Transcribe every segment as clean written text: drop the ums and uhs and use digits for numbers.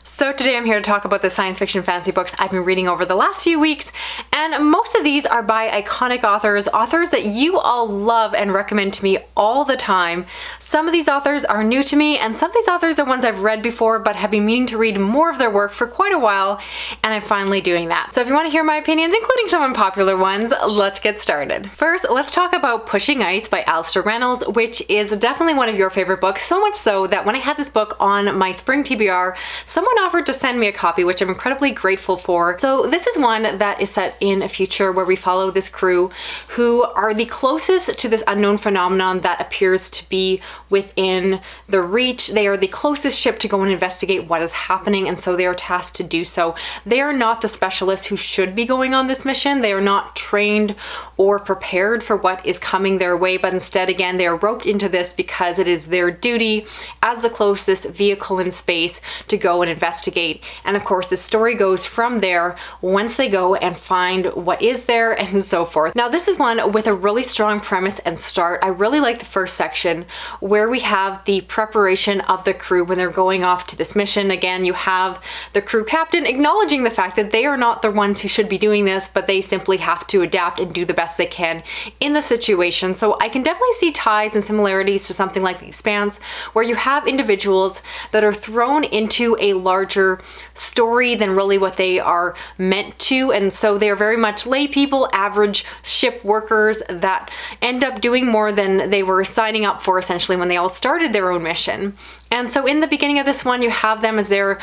So today I'm here to talk about the science fiction fantasy books I've been reading over the last few weeks, and most of these are by iconic authors that you all love and recommend to me all the time. Some of these authors are new to me, and some of these authors are ones I've read before but have been meaning to read more of their work for quite a while, and I'm finally doing that. So if you want to hear my opinions, including some unpopular ones, let's get started. First, let's talk about Pushing Ice by Alastair Reynolds, which is definitely one of your favorite books, so much so that when I had this book on my spring TBR, someone offered to send me a copy, which I'm incredibly grateful for. So this is one that is set in a future where we follow this crew who are the closest to this unknown phenomenon that appears to be within the reach. They are the closest ship to go and investigate what is happening, and so they are tasked to do so. They are not the specialists who should be going on this mission. They are not trained or prepared for what is coming their way, but instead, again, they are roped into this because it is their duty as the closest vehicle in space to go and investigate. And of course, the story goes from there once they go and find what is there and so forth. Now, this is one with a really strong premise and start. I really like the first section where we have the preparation of the crew when they're going off to this mission. Again, you have the crew captain acknowledging the fact that they are not the ones who should be doing this, but they simply have to adapt and do the best they can in the situation. So I can definitely see ties and similarities to something like The Expanse, where you have individuals that are thrown into a larger story than really what they are meant to, and so they are very much lay people, average ship workers that end up doing more than they were signing up for essentially when they all started their own mission. And so in the beginning of this one, you have them as they're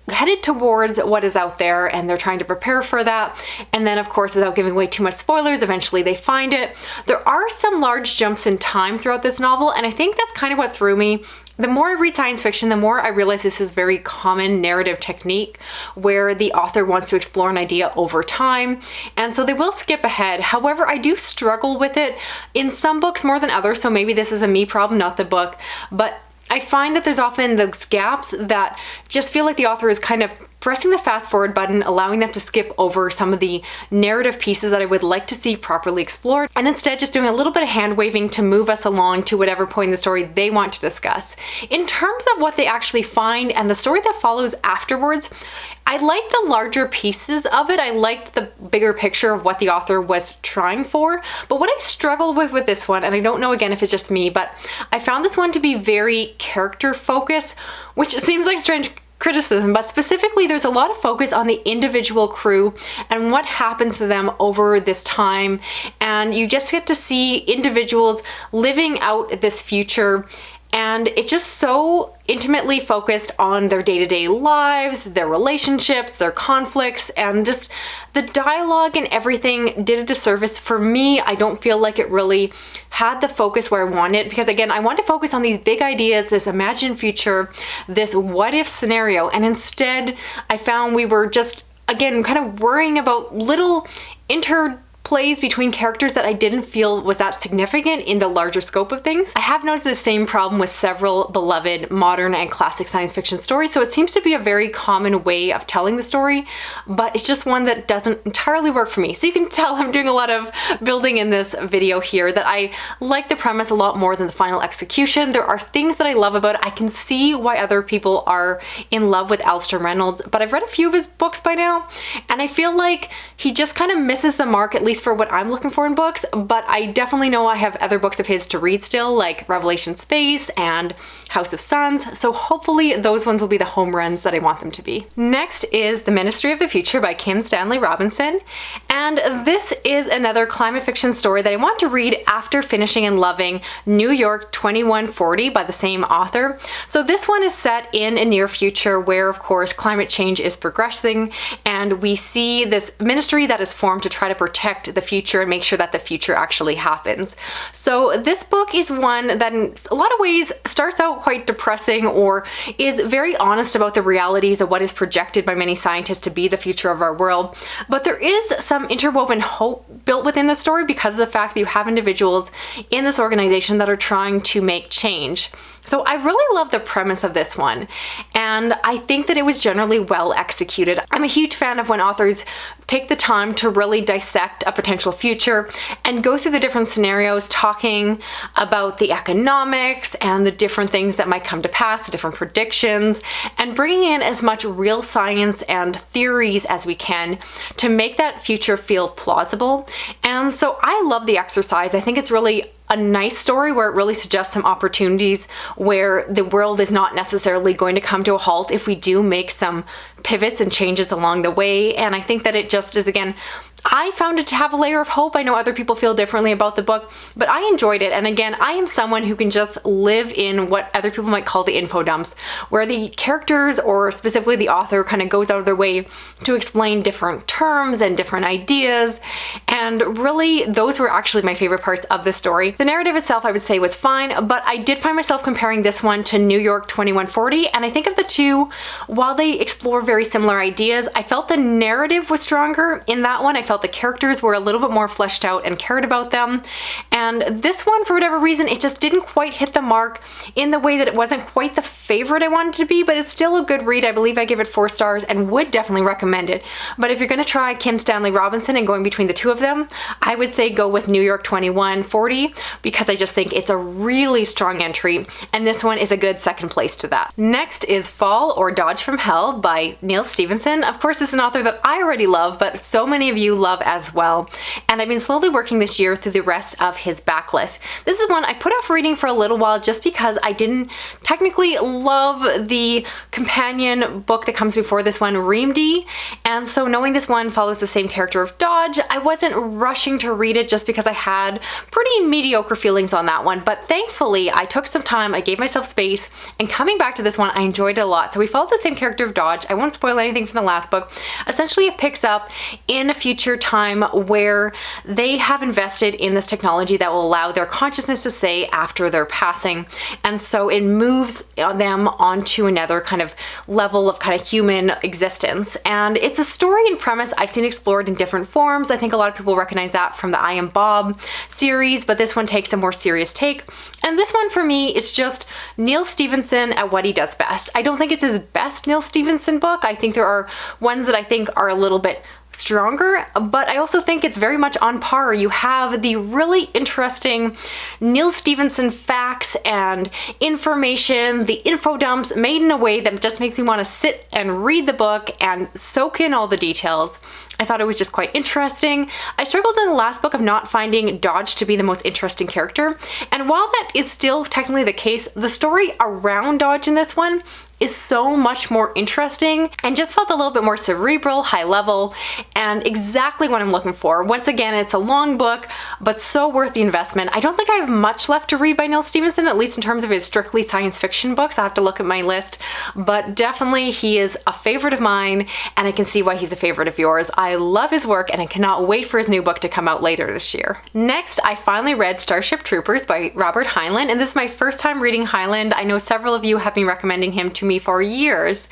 headed towards what is out there and they're trying to prepare for that. And then, of course, without giving away too much spoilers, eventually they find it. There are some large jumps in time throughout this novel, and I think that's kind of what threw me. The more I read science fiction, the more I realize this is very common narrative technique where the author wants to explore an idea over time, and so they will skip ahead. However, I do struggle with it in some books more than others, so maybe this is a me problem, not the book, but I find that there's often those gaps that just feel like the author is kind of pressing the fast forward button, allowing them to skip over some of the narrative pieces that I would like to see properly explored, and instead just doing a little bit of hand waving to move us along to whatever point in the story they want to discuss. In terms of what they actually find and the story that follows afterwards, I like the larger pieces of it. I liked the bigger picture of what the author was trying for, but what I struggle with this one, and I don't know again if it's just me, but I found this one to be very character focused, which seems like strange criticism, but specifically there's a lot of focus on the individual crew and what happens to them over this time, and you just get to see individuals living out this future, and it's just so intimately focused on their day-to-day lives, their relationships, their conflicts, and just the dialogue and everything did a disservice for me. I don't feel like it really had the focus where I wanted, because again, I want to focus on these big ideas, this imagined future, this what-if scenario, and instead I found we were just, again, kind of worrying about little interplays between characters that I didn't feel was that significant in the larger scope of things. I have noticed the same problem with several beloved modern and classic science fiction stories, so it seems to be a very common way of telling the story, but it's just one that doesn't entirely work for me. So you can tell I'm doing a lot of building in this video here, that I like the premise a lot more than the final execution. There are things that I love about it. I can see why other people are in love with Alastair Reynolds, but I've read a few of his books by now, and I feel like he just kind of misses the mark, at least for what I'm looking for in books, but I definitely know I have other books of his to read still, like Revelation Space and House of Suns, so hopefully those ones will be the home runs that I want them to be. Next is The Ministry of the Future by Kim Stanley Robinson, and this is another climate fiction story that I want to read after finishing and loving New York 2140 by the same author. So this one is set in a near future where, of course, climate change is progressing, and we see this ministry that is formed to try to protect the future and make sure that the future actually happens. So this book is one that in a lot of ways starts out quite depressing, or is very honest about the realities of what is projected by many scientists to be the future of our world. But there is some interwoven hope built within the story because of the fact that you have individuals in this organization that are trying to make change. So I really love the premise of this one, and I think that it was generally well executed. I'm a huge fan of when authors take the time to really dissect a potential future and go through the different scenarios, talking about the economics and the different things that might come to pass, the different predictions, and bringing in as much real science and theories as we can to make that future feel plausible. And so I love the exercise. I think it's really a nice story where it really suggests some opportunities where the world is not necessarily going to come to a halt if we do make some pivots and changes along the way. And I think that it just is, again, I found it to have a layer of hope. I know other people feel differently about the book, but I enjoyed it. And again, I am someone who can just live in what other people might call the info dumps, where the characters or specifically the author kind of goes out of their way to explain different terms and different ideas. And really, those were actually my favorite parts of the story. The narrative itself, I would say, was fine, but I did find myself comparing this one to New York 2140. And I think of the two, while they explore very similar ideas, I felt the narrative was stronger in that one. I felt the characters were a little bit more fleshed out and cared about them. And this one, for whatever reason, it just didn't quite hit the mark in the way that it wasn't quite the favorite I wanted to be, but it's still a good read. I believe I give it 4 stars and would definitely recommend it. But if you're going to try Kim Stanley Robinson and going between the two of them, I would say go with New York 2140 because I just think it's a really strong entry, and this one is a good second place to that. Next is Fall or Dodge from Hell by Neal Stephenson. Of course, it's an author that I already love, but so many of you love as well. And I've been slowly working this year through the rest of his backlist. This is one I put off reading for a little while just because I didn't technically love the companion book that comes before this one, Reemdy. And so knowing this one follows the same character of Dodge, I wasn't rushing to read it just because I had pretty mediocre feelings on that one. But thankfully, I took some time, I gave myself space, and coming back to this one, I enjoyed it a lot. So we followed the same character of Dodge. I won't spoil anything from the last book. Essentially, it picks up in a future time where they have invested in this technology that will allow their consciousness to stay after their passing. And so it moves them onto another kind of level of kind of human existence. And it's a story and premise I've seen explored in different forms. I think a lot of people recognize that from the I Am Bob series, but this one takes a more serious take. And this one for me is just Neal Stephenson at what he does best. I don't think it's his best Neal Stephenson book. I think there are ones that I think are a little bit stronger, but I also think it's very much on par. You have the really interesting Neal Stephenson facts and information, the info dumps made in a way that just makes me want to sit and read the book and soak in all the details. I thought it was just quite interesting. I struggled in the last book of not finding Dodge to be the most interesting character, and while that is still technically the case, the story around Dodge in this one is so much more interesting and just felt a little bit more cerebral, high level, and exactly what I'm looking for. Once again, it's a long book, but so worth the investment. I don't think I have much left to read by Neal Stephenson, at least in terms of his strictly science fiction books. I have to look at my list, but definitely he is a favorite of mine, and I can see why he's a favorite of yours. I love his work, and I cannot wait for his new book to come out later this year. Next, I finally read Starship Troopers by Robert Heinlein, and this is my first time reading Heinlein. I know several of you have been recommending him to me for years.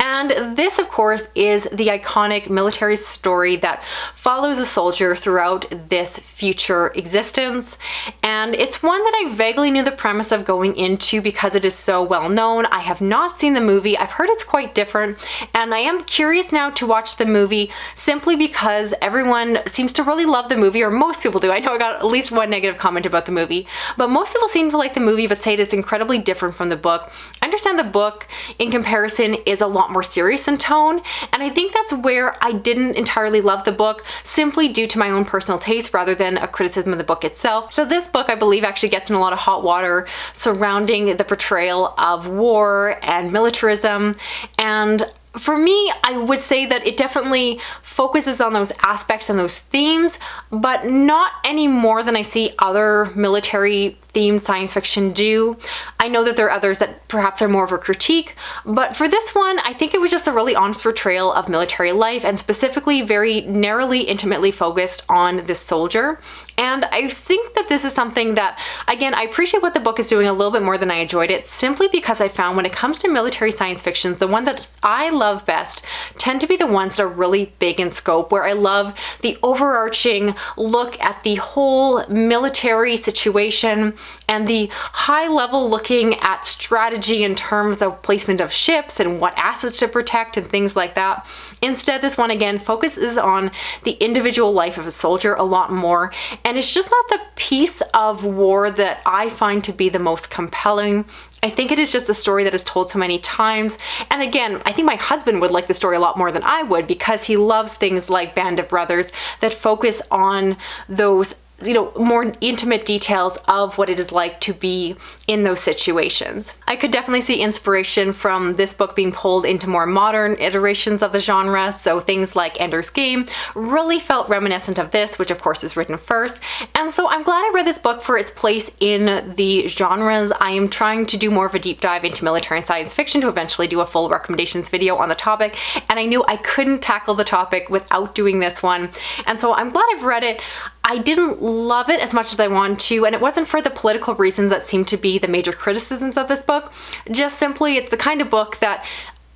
And this, of course, is the iconic military story that follows a soldier throughout this future existence. And it's one that I vaguely knew the premise of going into because it is so well known. I have not seen the movie. I've heard it's quite different, and I am curious now to watch the movie simply because everyone seems to really love the movie, or most people do. I know I got at least one negative comment about the movie, but most people seem to like the movie but say it is incredibly different from the book. I understand the book in comparison is a lot more serious in tone, and I think that's where I didn't entirely love the book, simply due to my own personal taste rather than a criticism of the book itself. So this book, I believe, actually gets in a lot of hot water surrounding the portrayal of war and militarism, and for me, I would say that it definitely focuses on those aspects and those themes, but not any more than I see other military themed science fiction do. I know that there are others that perhaps are more of a critique, but for this one, I think it was just a really honest portrayal of military life, and specifically very narrowly, intimately focused on this soldier. And I think that this is something that, again, I appreciate what the book is doing a little bit more than I enjoyed it, simply because I found when it comes to military science fictions, the one that I love best tend to be the ones that are really big in scope, where I love the overarching look at the whole military situation and the high level looking at strategy in terms of placement of ships and what assets to protect and things like that. Instead, this one again focuses on the individual life of a soldier a lot more, and it's just not the piece of war that I find to be the most compelling. I think it is just a story that is told so many times. And again, I think my husband would like the story a lot more than I would, because he loves things like Band of Brothers that focus on those, you know, more intimate details of what it is like to be in those situations. I could definitely see inspiration from this book being pulled into more modern iterations of the genre. So things like Ender's Game really felt reminiscent of this, which of course was written first. And so I'm glad I read this book for its place in the genres. I am trying to do more of a deep dive into military and science fiction to eventually do a full recommendations video on the topic. And I knew I couldn't tackle the topic without doing this one. And so I'm glad I've read it. I didn't love it as much as I wanted to, and it wasn't for the political reasons that seem to be the major criticisms of this book. Just simply, it's the kind of book that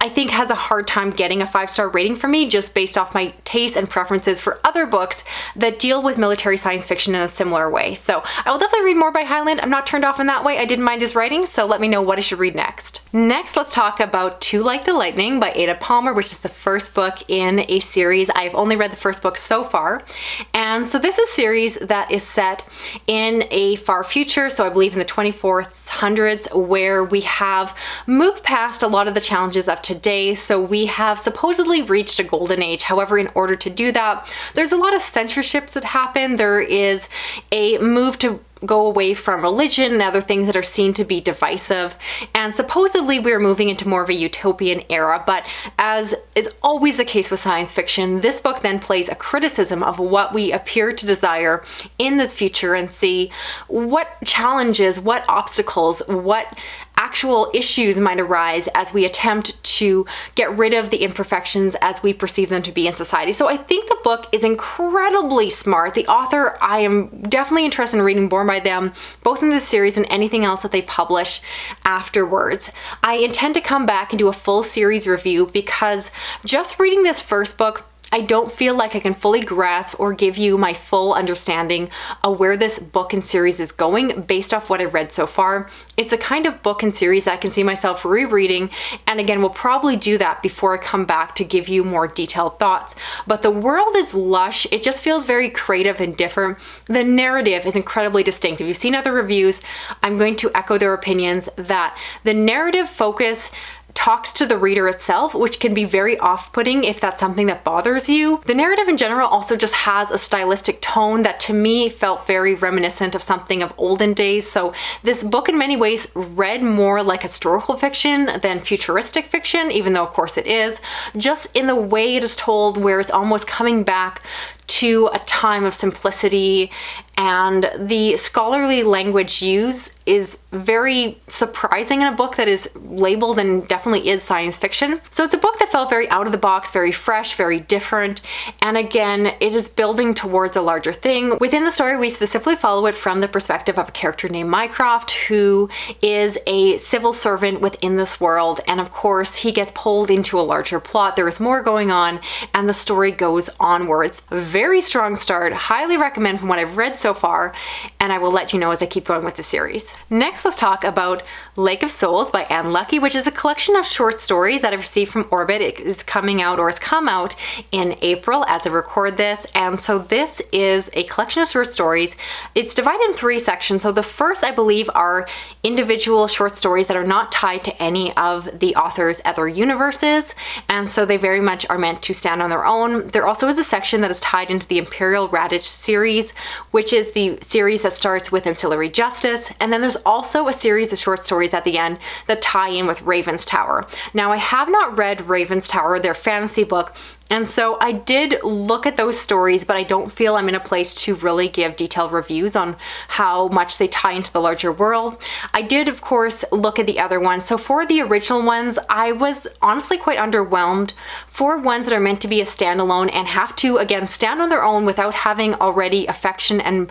I think has a hard time getting a 5-star rating from me, just based off my taste and preferences for other books that deal with military science fiction in a similar way. So I will definitely read more by Heinlein. I'm not turned off in that way. I didn't mind his writing, so let me know what I should read next. Next, let's talk about Two Like the Lightning by Ada Palmer, which is the first book in a series. I've only read the first book so far. And so this is a series that is set in a far future, so I believe in the 2400s, where we have moved past a lot of the challenges of today. So we have supposedly reached a golden age. However, in order to do that, there's a lot of censorships that happen. There is a move to go away from religion and other things that are seen to be divisive. And supposedly we're moving into more of a utopian era, but as is always the case with science fiction, this book then plays a criticism of what we appear to desire in this future and see what challenges, what obstacles, what actual issues might arise as we attempt to get rid of the imperfections as we perceive them to be in society. So I think the book is incredibly smart. The author, I am definitely interested in reading more by them, both in this series and anything else that they publish afterwards. I intend to come back and do a full series review, because just reading this first book, I don't feel like I can fully grasp or give you my full understanding of where this book and series is going based off what I've read so far. It's a kind of book and series I can see myself rereading, and again, we'll probably do that before I come back to give you more detailed thoughts. But the world is lush. It just feels very creative and different. The narrative is incredibly distinct. If you've seen other reviews, I'm going to echo their opinions that the narrative focus talks to the reader itself, which can be very off-putting if that's something that bothers you. The narrative in general also just has a stylistic tone that to me felt very reminiscent of something of olden days. So this book in many ways read more like historical fiction than futuristic fiction, even though of course it is, just in the way it is told, where it's almost coming back to a time of simplicity, and the scholarly language used is very surprising in a book that is labeled and definitely is science fiction. So it's a book that felt very out of the box, very fresh, very different, and again, it is building towards a larger thing. Within the story, we specifically follow it from the perspective of a character named Mycroft, who is a civil servant within this world, and of course, he gets pulled into a larger plot. There is more going on, and the story goes onwards. Very strong start, highly recommend from what I've read so far, and I will let you know as I keep going with the series. Next, let's talk about Lake of Souls by Leckie, which is a collection of short stories that I've received from Orbit. It is coming out, or has come out in April as I record this, and so this is a collection of short stories. It's divided in 3 sections. So the first, I believe, are individual short stories that are not tied to any of the author's other universes, and so they very much are meant to stand on their own. There also is a section that is tied into the Imperial Radish series, which is the series that starts with Ancillary Justice, and then there's also a series of short stories at the end that tie in with Raven's Tower. Now, I have not read Raven's Tower, their fantasy book, and so I did look at those stories, but I don't feel I'm in a place to really give detailed reviews on how much they tie into the larger world. I did, of course, look at the other ones. So for the original ones, I was honestly quite underwhelmed. For ones that are meant to be a standalone and have to, again, stand on their own without having already affection and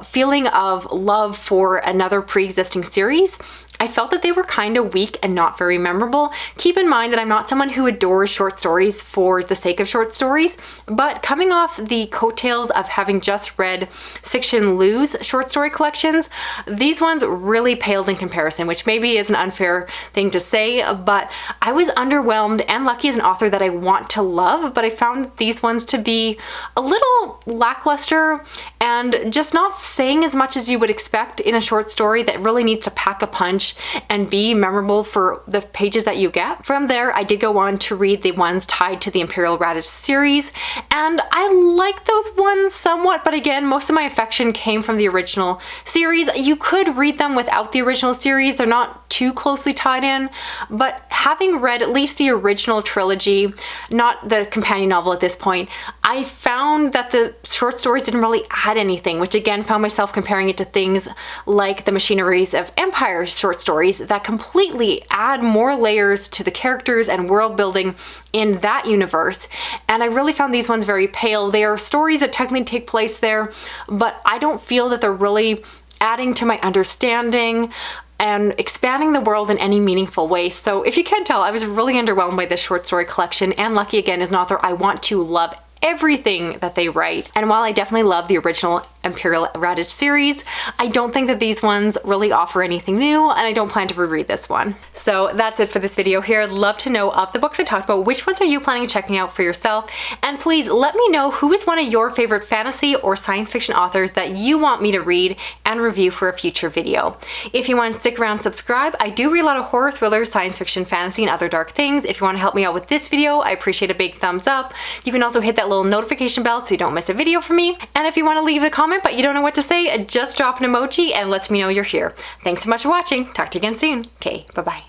feeling of love for another pre-existing series, I felt that they were kind of weak and not very memorable. Keep in mind that I'm not someone who adores short stories for the sake of short stories, but coming off the coattails of having just read Section Lou's short story collections, these ones really paled in comparison, which maybe is an unfair thing to say, but I was underwhelmed, and Leckie is an author that I want to love, but I found these ones to be a little lackluster and just not saying as much as you would expect in a short story that really needs to pack a punch and be memorable for the pages that you get. From there, I did go on to read the ones tied to the Imperial Radish series, and I like those ones somewhat, but again, most of my affection came from the original series. You could read them without the original series. They're not too closely tied in, but having read at least the original trilogy, not the companion novel at this point, I found that the short stories didn't really add anything, which again found myself comparing it to things like the Machineries of Empire short stories that completely add more layers to the characters and world building in that universe. And I really found these ones very pale. They are stories that technically take place there, but I don't feel that they're really adding to my understanding and expanding the world in any meaningful way. So if you can tell, I was really underwhelmed by this short story collection, and Leckie again is an author I want to love everything that they write. And while I definitely love the original Imperial Radish series, I don't think that these ones really offer anything new, and I don't plan to reread this one. So that's it for this video here. I'd love to know of the books I talked about, which ones are you planning on checking out for yourself? And please let me know who is one of your favorite fantasy or science fiction authors that you want me to read and review for a future video. If you want to stick around, subscribe. I do read a lot of horror, thriller, science fiction, fantasy, and other dark things. If you want to help me out with this video, I appreciate a big thumbs up. You can also hit that little notification bell so you don't miss a video from me. And if you want to leave a comment but you don't know what to say, just drop an emoji and let me know you're here. Thanks so much for watching. Talk to you again soon. Okay, bye-bye.